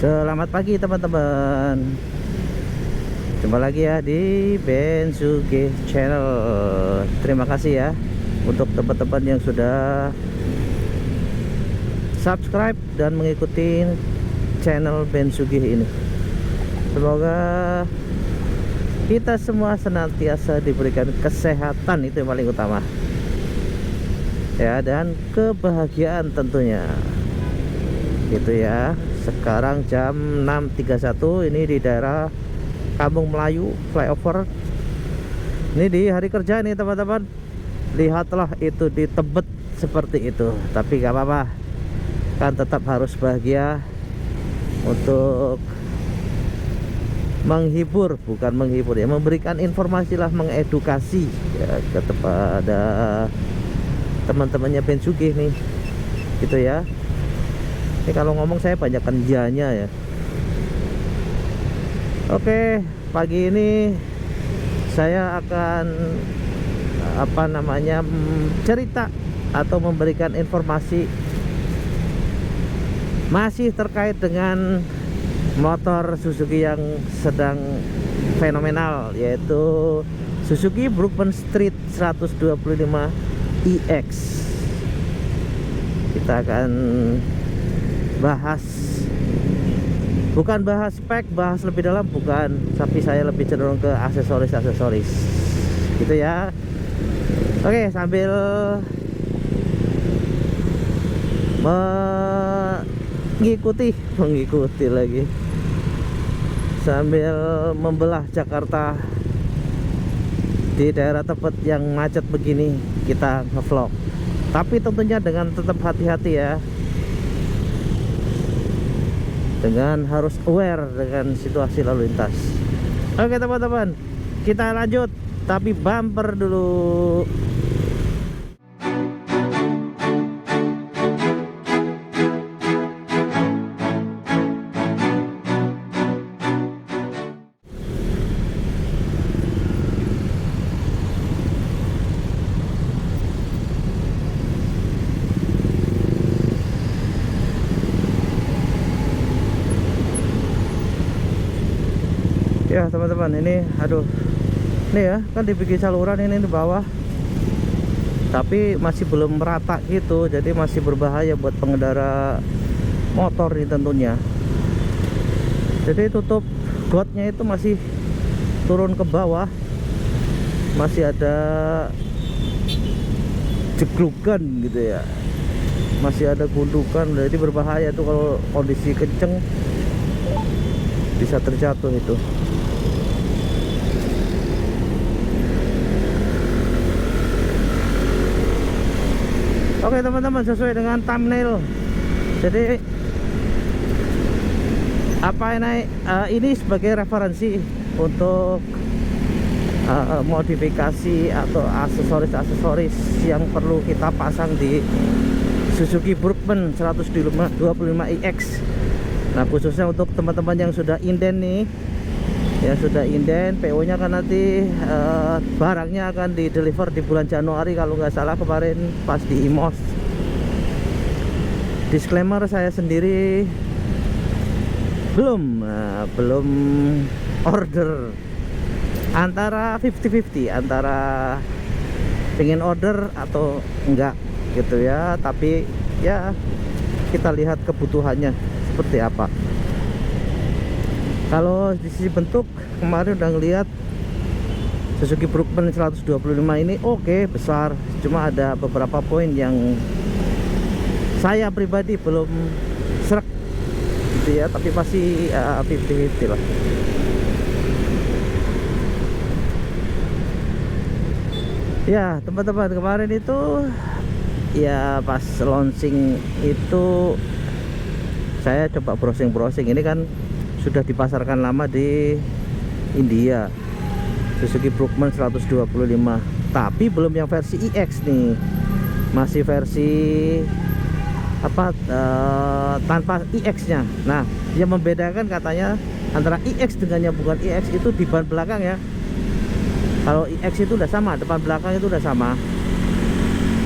Selamat pagi teman-teman. Jumpa lagi ya di Bensuge Channel. Terima kasih ya untuk teman-teman yang sudah subscribe dan mengikuti channel Bensuge ini. Semoga kita semua senantiasa diberikan kesehatan, itu yang paling utama ya, dan kebahagiaan tentunya. Gitu ya. Sekarang jam 6.31, ini di daerah Kampung Melayu flyover. Ini di hari kerja nih teman-teman. Lihatlah itu di Tebet seperti itu. Tapi gak apa-apa, kan tetap harus bahagia untuk menghibur, bukan menghibur ya, memberikan informasi lah, mengedukasi ya kepada teman-temannya Bensuge nih, gitu ya. Ini kalau ngomong saya banyak kerjanya ya. Oke, pagi ini saya akan cerita atau memberikan informasi masih terkait dengan motor Suzuki yang sedang fenomenal, yaitu Suzuki Brookman Street 125 EX. Kita akan bukan bahas spek, bahas lebih dalam bukan, tapi saya lebih cenderung ke aksesoris gitu ya. Oke, sambil mengikuti lagi, sambil membelah Jakarta di daerah Tebet yang macet begini, kita ngevlog, tapi tentunya dengan tetap hati-hati ya, dengan harus aware dengan situasi lalu lintas. Oke teman-teman, kita lanjut, tapi bumper dulu. Ya teman-teman, ini ini ya kan dibikin saluran ini di bawah, tapi masih belum merata gitu, jadi masih berbahaya buat pengendara motor ini tentunya. Jadi tutup gotnya itu masih turun ke bawah, masih ada jeglugan gitu ya, masih ada gundukan, jadi berbahaya tuh kalau kondisi kenceng, bisa terjatuh itu. Oke teman-teman, sesuai dengan thumbnail, jadi ini sebagai referensi untuk modifikasi atau aksesoris yang perlu kita pasang di Suzuki Brookman 125 EX. Nah, khususnya untuk teman-teman yang sudah inden nih, yang sudah inden, PO nya kan nanti barangnya akan di deliver di bulan Januari kalau nggak salah, kemarin pas di IMOS. Disclaimer, saya sendiri belum order, antara 50-50, antara pengen order atau enggak gitu ya, tapi ya kita lihat kebutuhannya seperti apa. Kalau di sisi bentuk, kemarin udah ngeliat Suzuki Brookman 125 ini oke, besar, cuma ada beberapa poin yang saya pribadi belum srek gitu ya, tapi masih 50-50 lah. Ya teman-teman, kemarin itu ya pas launching itu saya coba browsing, ini kan sudah dipasarkan lama di India, Suzuki Brookman 125, tapi belum yang versi EX nih, masih versi tanpa EX nya. Nah, yang membedakan katanya antara EX dengan yang bukan EX itu di ban belakang ya. Kalau EX itu udah sama, depan belakang itu udah sama.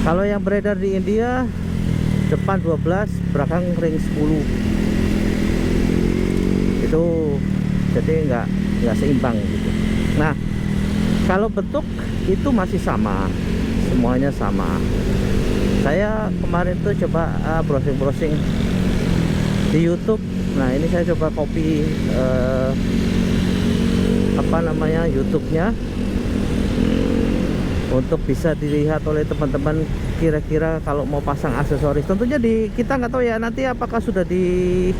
Kalau yang beredar di India, depan 12, belakang ring 10. itu jadi nggak seimbang gitu. Nah kalau bentuk itu masih sama, semuanya sama. Saya kemarin tuh coba browsing di YouTube. Nah ini saya coba copy apa namanya YouTube-nya untuk bisa dilihat oleh teman-teman kira-kira kalau mau pasang aksesoris. Tentunya kita nggak tahu ya nanti apakah sudah di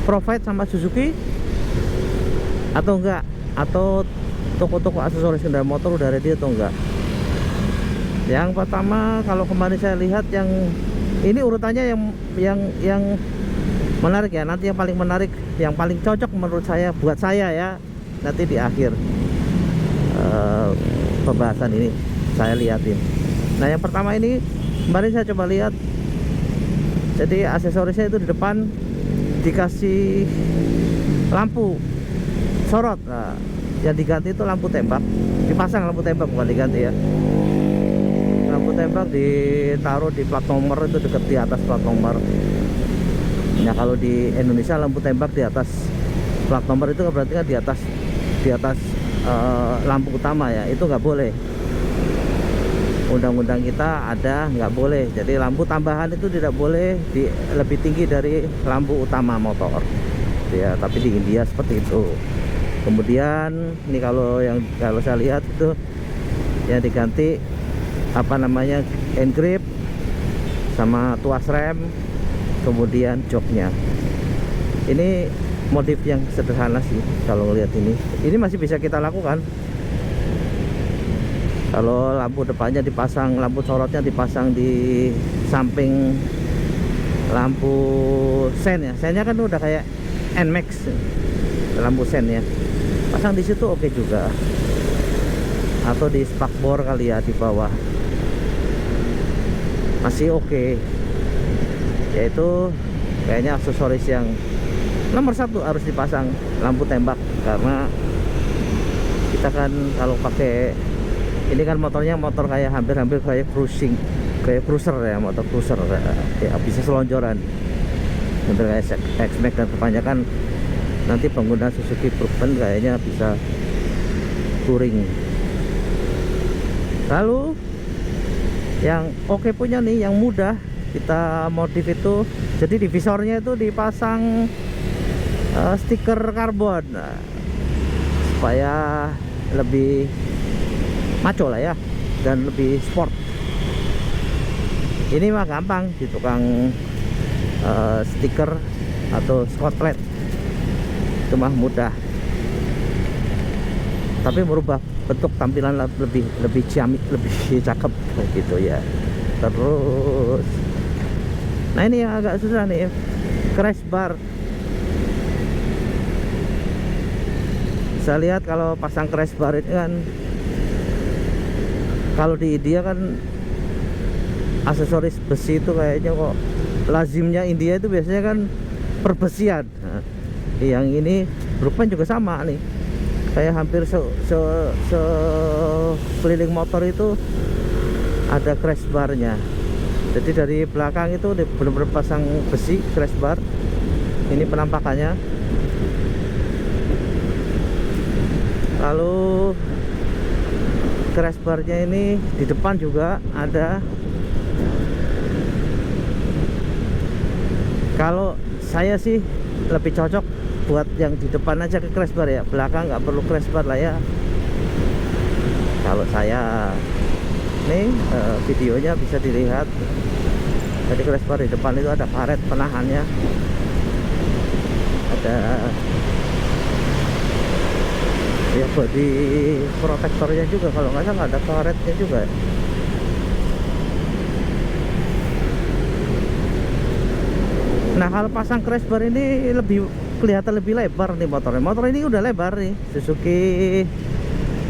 provide sama Suzuki atau enggak, atau toko-toko aksesoris kendaraan motor udah ready atau enggak. Yang pertama kalau kemarin saya lihat yang ini urutannya yang menarik ya, nanti yang paling menarik, yang paling cocok menurut saya, buat saya ya, nanti di akhir pembahasan ini saya lihatin. Nah yang pertama ini kemarin saya coba lihat, jadi aksesorisnya itu di depan dikasih lampu sorot. Nah, yang diganti itu lampu tembak, dipasang lampu tembak, bukan diganti ya. Lampu tembak ditaruh di plat nomor, itu dekat di atas plat nomor. Nah kalau di Indonesia lampu tembak di atas plat nomor itu berarti kan di atas lampu utama ya, itu nggak boleh. Undang-undang kita ada nggak boleh. Jadi lampu tambahan itu tidak boleh lebih tinggi dari lampu utama motor ya, tapi di India seperti itu. Kemudian ini kalau saya lihat itu yang diganti apa namanya, hand grip sama tuas rem, kemudian joknya. Ini modif yang sederhana sih kalau lihat ini masih bisa kita lakukan. Kalau lampu depannya dipasang, lampu sorotnya dipasang di samping lampu sen ya, sennya kan udah kayak NMAX lampu sen ya, pasang di situ oke juga, atau di spakbor kali ya di bawah masih oke. Yaitu kayaknya aksesoris yang nomor satu harus dipasang lampu tembak, karena kita kan kalau pakai ini kan motornya motor kayak hampir kayak cruiser ya, motor cruiser ya, bisa selonjoran hampir kayak X-Max, dan kebanyakan nanti pengguna Suzuki Proven kayaknya bisa touring. Lalu yang oke punya nih, yang mudah kita modif itu, jadi di visornya itu dipasang stiker karbon, supaya lebih maco lah ya, dan lebih sport. Ini mah gampang di tukang stiker atau Scotch plate, itu mah mudah, tapi merubah bentuk tampilan lebih ciamik, lebih cakep gitu ya. Terus nah ini yang agak susah nih, crash bar. Saya lihat kalau pasang crash bar ini kan, kalau di India kan aksesoris besi itu kayaknya kok lazimnya India itu biasanya kan perbesian. Nah, yang ini rupanya juga sama nih, kayak hampir keliling motor itu ada crash barnya. Jadi dari belakang itu benar-benar pasang besi crash bar. Ini penampakannya. Lalu crash barnya ini di depan juga ada. Kalau saya sih lebih cocok buat yang di depan aja ke crash bar ya, belakang nggak perlu crash bar lah ya. Kalau saya nih videonya bisa dilihat, jadi crash bar di depan itu ada karet penahannya, ada ya body protektornya juga, kalau nggak salah ada karetnya juga. Nah kalau pasang crash bar ini kelihatan lebih lebar nih motornya. Motor ini udah lebar nih, Suzuki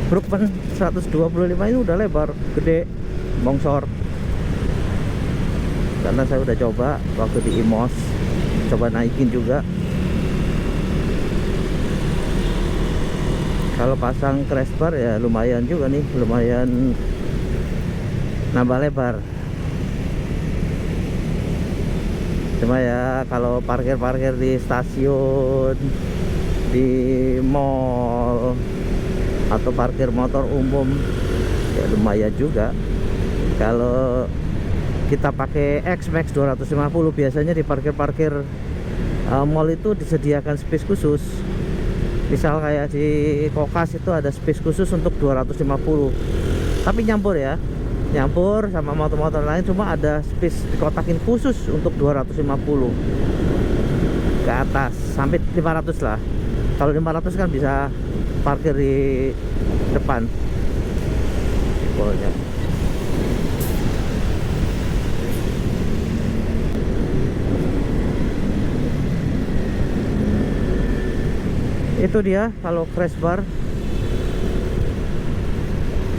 Brookman 125 ini udah lebar, gede, bongsor. Karena saya udah coba waktu di Imos, coba naikin juga. Kalau pasang crash bar ya lumayan juga nih, lumayan nambah lebar. Cuma ya kalau parkir di stasiun di mall atau parkir motor umum ya lumayan juga. Kalau kita pakai X-Max 250 biasanya di parkir-parkir mall itu disediakan space khusus. Misal kayak di Kokas itu ada space khusus untuk 250, tapi nyampur ya, nyampur sama motor-motor lain, cuma ada space dikotakin khusus untuk 250 ke atas sampai 500 lah. Kalau 500 kan bisa parkir di depan bolnya. Itu dia kalau crash bar.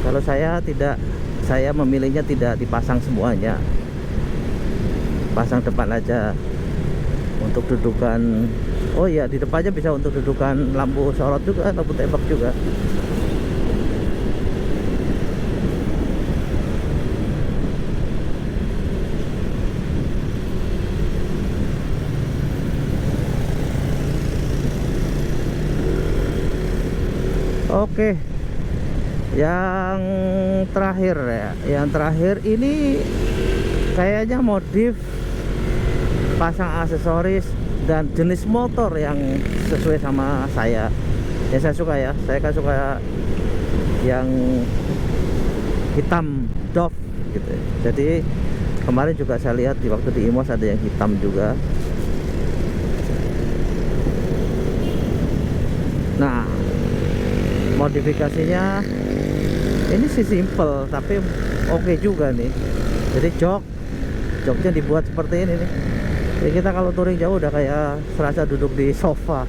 Kalau saya tidak, saya memilihnya tidak dipasang semuanya, pasang depan aja untuk dudukan. Oh iya, di depannya bisa untuk dudukan lampu sorot juga, lampu tembak juga. Oke, yang terakhir ya, yang terakhir ini kayaknya modif pasang aksesoris dan jenis motor yang sesuai sama saya. Ya saya suka ya, saya kan suka yang hitam Dove gitu. Jadi kemarin juga saya lihat di waktu di Imos ada yang hitam juga. Nah, modifikasinya ini sih simple tapi oke juga nih. Jadi joknya dibuat seperti ini nih. Jadi kita kalau touring jauh udah kayak serasa duduk di sofa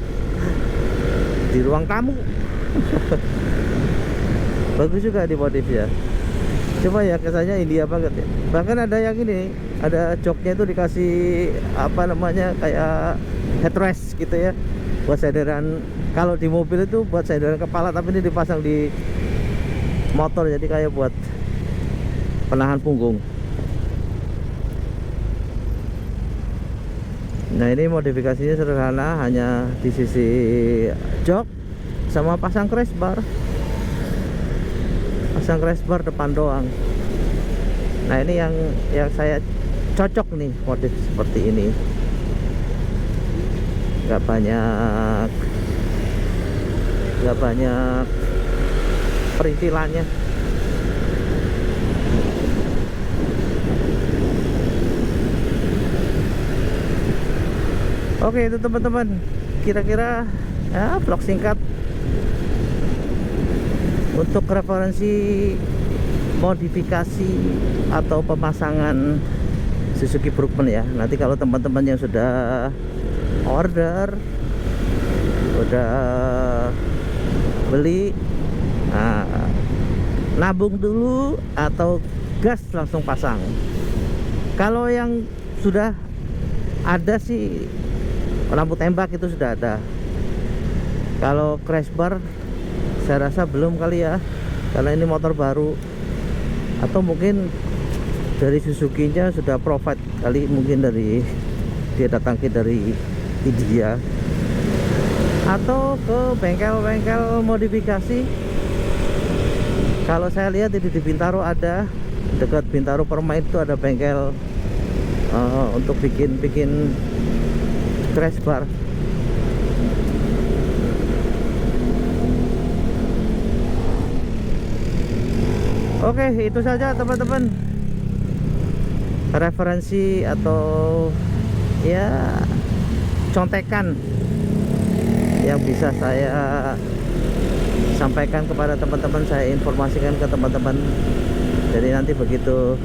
di ruang tamu. Bagus juga di modif ya. Coba ya, kesannya India banget ya. Bahkan ada yang ini, ada joknya itu dikasih apa namanya, kayak headrest gitu ya, buat sandaran. Kalau di mobil itu buat sandaran kepala, tapi ini dipasang di motor jadi kayak buat penahan punggung. Nah, ini modifikasinya sederhana, hanya di sisi jok sama pasang crash bar. Pasang crash bar depan doang. Nah, ini yang saya cocok nih, modif seperti ini. Gak banyak perintilannya. Oke, itu teman-teman, kira-kira ya vlog singkat untuk referensi modifikasi atau pemasangan Suzuki Brookman ya. Nanti kalau teman-teman yang sudah order, udah beli, nah, nabung dulu atau gas langsung pasang. Kalau yang sudah ada sih lampu tembak itu sudah ada. Kalau crash bar saya rasa belum kali ya, karena ini motor baru, atau mungkin dari Suzuki-nya sudah provide kali, mungkin dari dia datangin dari India atau ke bengkel-bengkel modifikasi. Kalau saya lihat di Bintaro ada, dekat Bintaro Permai itu ada bengkel untuk bikin crash bar. Oke, itu saja teman-teman, referensi atau ya contekan yang bisa saya sampaikan kepada teman-teman, saya informasikan ke teman-teman. Jadi nanti begitu,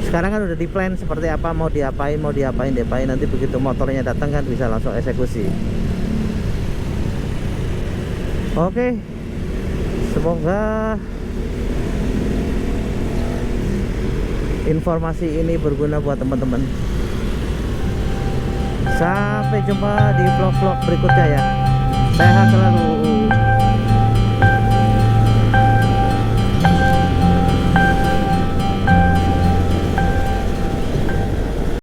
sekarang kan udah di plan seperti apa, mau diapain, nanti begitu motornya datang kan bisa langsung eksekusi. Oke, semoga informasi ini berguna buat teman-teman. Sampai jumpa di vlog-vlog berikutnya ya. Sehat selalu.